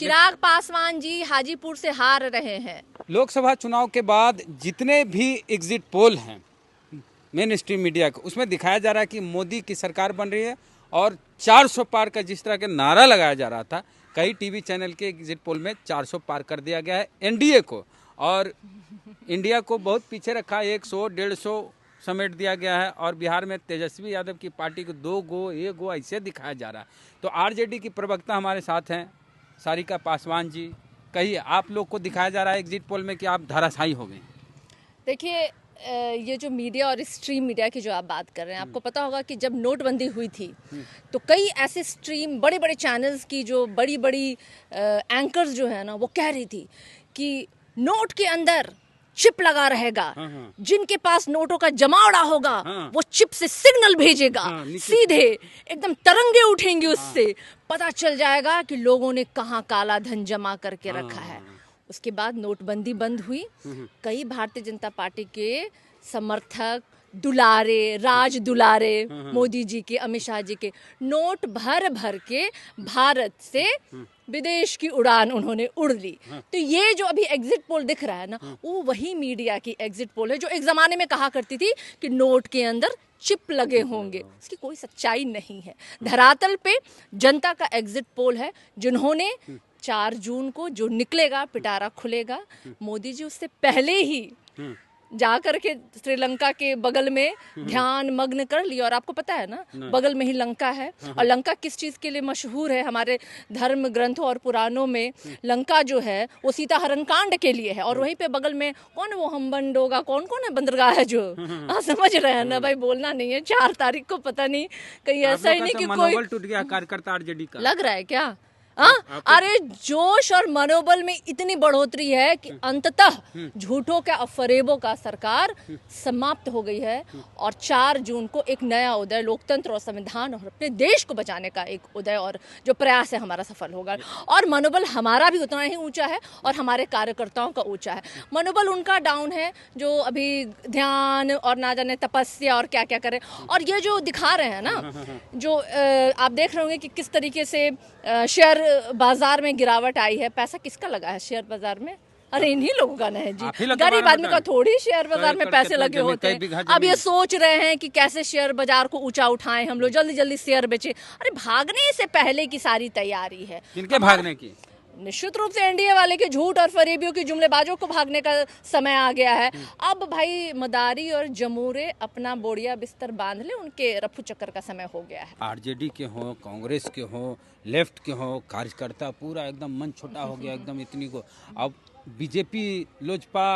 चिराग पासवान जी हाजीपुर से हार रहे हैं। लोकसभा चुनाव के बाद जितने भी एग्जिट पोल हैं मेन स्ट्रीम मीडिया को, उसमें दिखाया जा रहा है कि मोदी की सरकार बन रही है और 400 पार का जिस तरह के नारा लगाया जा रहा था, कई टीवी चैनल के एग्जिट पोल में 400 पार कर दिया गया है एनडीए को, और इंडिया को बहुत पीछे रखा, 100-150 समेट दिया गया है। और बिहार में तेजस्वी यादव की पार्टी को 2 गो 1 गो ऐसे दिखाया जा रहा है। तो आरजेडी की प्रवक्ता हमारे साथ हैं सारिका पासवान जी, कहिए आप लोग को दिखाया जा रहा है एग्जिट पोल में कि आप धराशायी हो गए। देखिए, ये जो मीडिया और स्ट्रीम मीडिया की जो आप बात कर रहे हैं, आपको पता होगा कि जब नोटबंदी हुई थी तो कई ऐसे स्ट्रीम बड़े बड़े चैनल्स की जो बड़ी बड़ी एंकर्स जो है ना, वो कह रही थी कि नोट के अंदर चिप लगा रहेगा, जिनके पास नोटों का जमावड़ा होगा वो चिप से सिग्नल भेजेगा, सीधे एकदम तरंगे उठेंगी, उससे पता चल जाएगा कि लोगों ने कहाँ काला धन जमा करके रखा है। उसके बाद नोटबंदी बंद हुई, कई भारतीय जनता पार्टी के समर्थक दुलारे, राज दुलारे मोदी जी के, अमित शाह जी के, नोट भर भर के भारत से विदेश की उड़ान उन्होंने उड़ ली। तो ये जो अभी एग्जिट पोल दिख रहा है ना, वो वही मीडिया की एग्जिट पोल है जो एक जमाने में कहा करती थी कि नोट के अंदर चिप लगे होंगे। उसकी कोई सच्चाई नहीं है। धरातल पे जनता का एग्जिट पोल है, जिन्होंने 4 जून को जो निकलेगा, पिटारा खुलेगा, मोदी जी उससे पहले ही जाकर के श्रीलंका के बगल में ध्यान मग्न कर लिया। और आपको पता है ना, बगल में ही लंका है, और लंका किस चीज के लिए मशहूर है? हमारे धर्म ग्रंथों और पुराणों में लंका जो है वो सीता हरण कांड के लिए है। और वहीं पे बगल में कौन है वो हमबंडोगा, कौन कौन है बंदरगाह है जो, हाँ समझ रहे हैं ना भाई, बोलना नहीं है। 4 तारीख को पता नहीं कहीं ऐसा ही नहीं कि कोई टूट गया कार्यकर्ता आरजेडी का, लग रहा है क्या? अरे जोश और मनोबल में इतनी बढ़ोतरी है कि अंततः झूठों का, अफरेबों का सरकार समाप्त हो गई है। और 4 जून को एक नया उदय, लोकतंत्र और संविधान और अपने देश को बचाने का एक उदय और जो प्रयास है हमारा सफल होगा। और मनोबल हमारा भी उतना ही ऊंचा है और हमारे कार्यकर्ताओं का ऊंचा है। मनोबल उनका डाउन है जो अभी ध्यान और ना जाने तपस्या और क्या क्या करें। और ये जो दिखा रहे हैं ना, जो आप देख रहे होंगे कि किस तरीके से शेयर बाजार में गिरावट आई है। पैसा किसका लगा है शेयर बाजार में? अरे इन्हीं लोगों का ना है जी। गरीब आदमी का थोड़ी शेयर बाजार में पैसे लगे होते हैं। अब ये सोच रहे हैं कि कैसे शेयर बाजार को ऊंचा उठाएं, हम लोग जल्दी जल्दी शेयर बेचें। अरे भागने से पहले की सारी तैयारी है। किनके भागने की? निश्चित रूप से एनडीए वाले के झूठ और फरेबियों की जुमलेबाजों को भागने का समय आ गया है। अब भाई मदारी और जमूरे अपना बोरिया बिस्तर बांध ले, उनके रफू चक्कर का समय हो गया है। आरजेडी के हो, कांग्रेस के हो, लेफ्ट के हो, कार्यकर्ता पूरा एकदम मन छोटा हो गया एकदम इतनी को। अब बीजेपी, लोजपा,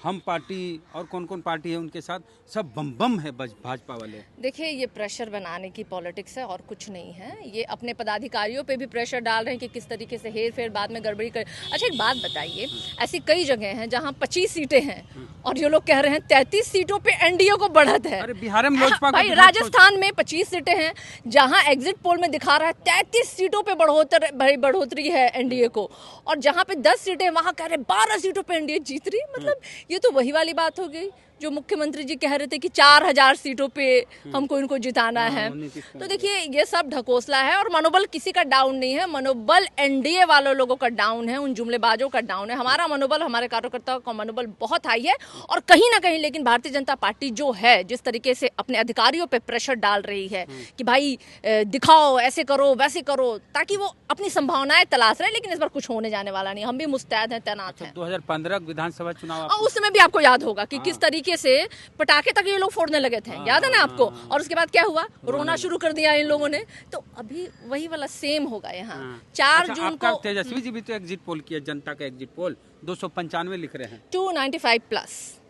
हम पार्टी और कौन कौन पार्टी है उनके साथ सब बम बम है भाजपा वाले। देखिए, ये प्रेशर बनाने की पॉलिटिक्स है और कुछ नहीं है। ये अपने पदाधिकारियों पे भी प्रेशर डाल रहे हैं कि किस तरीके से हेर फेर बाद में गड़बड़ी कर। अच्छा एक बात बताइए, ऐसी कई जगह हैं जहां 25 सीटें हैं और ये लोग कह रहे हैं 33 सीटों पे एनडीए को बढ़त है। अरे बिहार में लोजपा भाई, राजस्थान में 25 सीटें हैं जहां एग्जिट पोल में दिखा रहा है 33 सीटों पे बढ़ोतरी है एनडीए को, और जहां पे 10 सीटें वहां कह रहे 12 सीटों पे एनडीए जीत रही। मतलब ये तो वही वाली बात हो गई जो मुख्यमंत्री जी कह रहे थे कि 4000 सीटों पे हमको इनको जिताना है। तो देखिए, ये सब ढकोसला है और मनोबल किसी का डाउन नहीं है। मनोबल एनडीए वालों लोगों का डाउन है, उन जुमलेबाजों का डाउन है। हमारा मनोबल, हमारे कार्यकर्ताओं का मनोबल बहुत हाई है। और कहीं ना कहीं लेकिन भारतीय जनता पार्टी जो है, जिस तरीके से अपने अधिकारियों पे प्रेशर डाल रही है कि भाई दिखाओ, ऐसे करो, वैसे करो, ताकि वो अपनी संभावनाएं तलाश रहे, लेकिन इस बार कुछ होने जाने वाला नहीं। हम भी मुस्तैद हैं, तैनात हैं। 2015 विधानसभा चुनाव, उस समय भी आपको याद होगा कि किस तरीके से पटाखे तक ये लोग फोड़ने लगे थे, याद है ना आपको? और उसके बाद क्या हुआ? रोना शुरू कर दिया इन लोगों ने। तो अभी वही वाला सेम होगा यहाँ। 4 जून को तेजस्वी जी भी तो एग्जिट पोल किया, जनता का एग्जिट पोल 295 लिख रहे हैं। 295+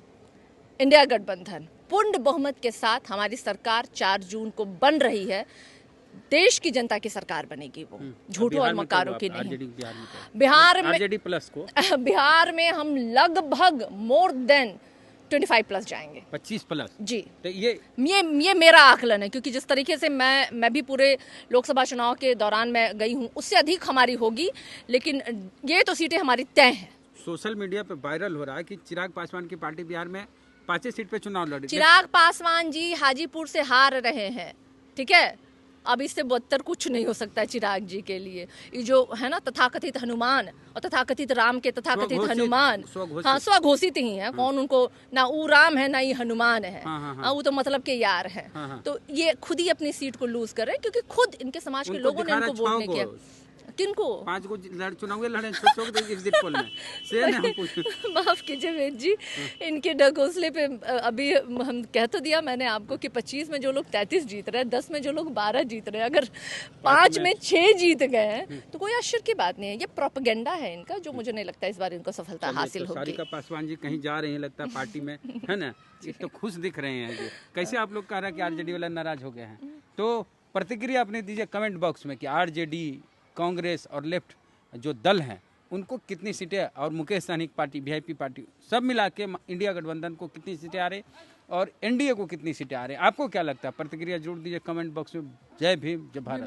इंडिया गठबंधन पूर्ण बहुमत के साथ हमारी सरकार 4 जून को बन रही है। देश की जनता की सरकार बनेगी, वो झूठों और मकारों की नहीं। बिहार में आरजेडी प्लस को बिहार में हम लगभग मोर देन 25+ जाएंगे, 25+ जी। तो ये मेरा आकलन है, क्योंकि जिस तरीके से मैं भी पूरे लोकसभा चुनाव के दौरान मैं गई हूँ, उससे अधिक हमारी होगी। लेकिन ये तो सीटें हमारी तय हैं। सोशल मीडिया पे वायरल हो रहा है कि चिराग पासवान की पार्टी बिहार में 5 सीट पे चुनाव लड़ी। चिराग पासवान जी हाजीपुर से हार रहे हैं, ठीक है? अब इससे बदतर कुछ नहीं हो सकता है चिराग जी के लिए। ये जो है ना तथाकथित हनुमान और तथाकथित राम के तथाकथित स्वघोषित- हनुमान, स्वघोषित। हाँ स्वघोषित ही है, कौन उनको, ना वो राम है ना ये हनुमान है, हाँ, हाँ, हाँ। हाँ वो तो मतलब के यार है। हाँ, हाँ। तो ये खुद ही अपनी सीट को लूज कर रहे हैं क्योंकि खुद इनके समाज के उनको लोगों ने दिखा रहा इनको वोट नहीं किया। किनको? 5 को चुनाव लड़े छोटे एग्जिट पोल में से ना हम पूछ माफ कीजिए वेद जी, इनके ढकोसले पे अभी हम कह तो दिया मैंने आपको कि 25 में जो लोग 33 जीत रहे हैं, 10 में जो लोग 12 जीत रहे हैं, अगर 5 में 6 जीत गए हैं तो कोई आश्चर्य की बात नहीं है। ये प्रोपेगेंडा है इनका, जो मुझे नहीं लगता इस बार इनको सफलता हासिल होगी। सारिका पासवान जी कहीं जा रहे हैं लगता है पार्टी में, है ना, एक तो खुश दिख रहे हैं ये। कैसे आप लोग कह रहे हैं कि आरजेडी वाला नाराज हो गए हैं, तो प्रतिक्रिया अपनी दीजिए कमेंट बॉक्स में कि आरजेडी, कांग्रेस और लेफ्ट जो दल हैं उनको कितनी सीटें, और मुकेश सहनी की पार्टी, वीआईपी पार्टी, सब मिला के इंडिया गठबंधन को कितनी सीटें आ रही और एनडीए को कितनी सीटें आ रही, आपको क्या लगता है? प्रतिक्रिया जोड़ दीजिए कमेंट बॉक्स में। जय भीम, जय भारत।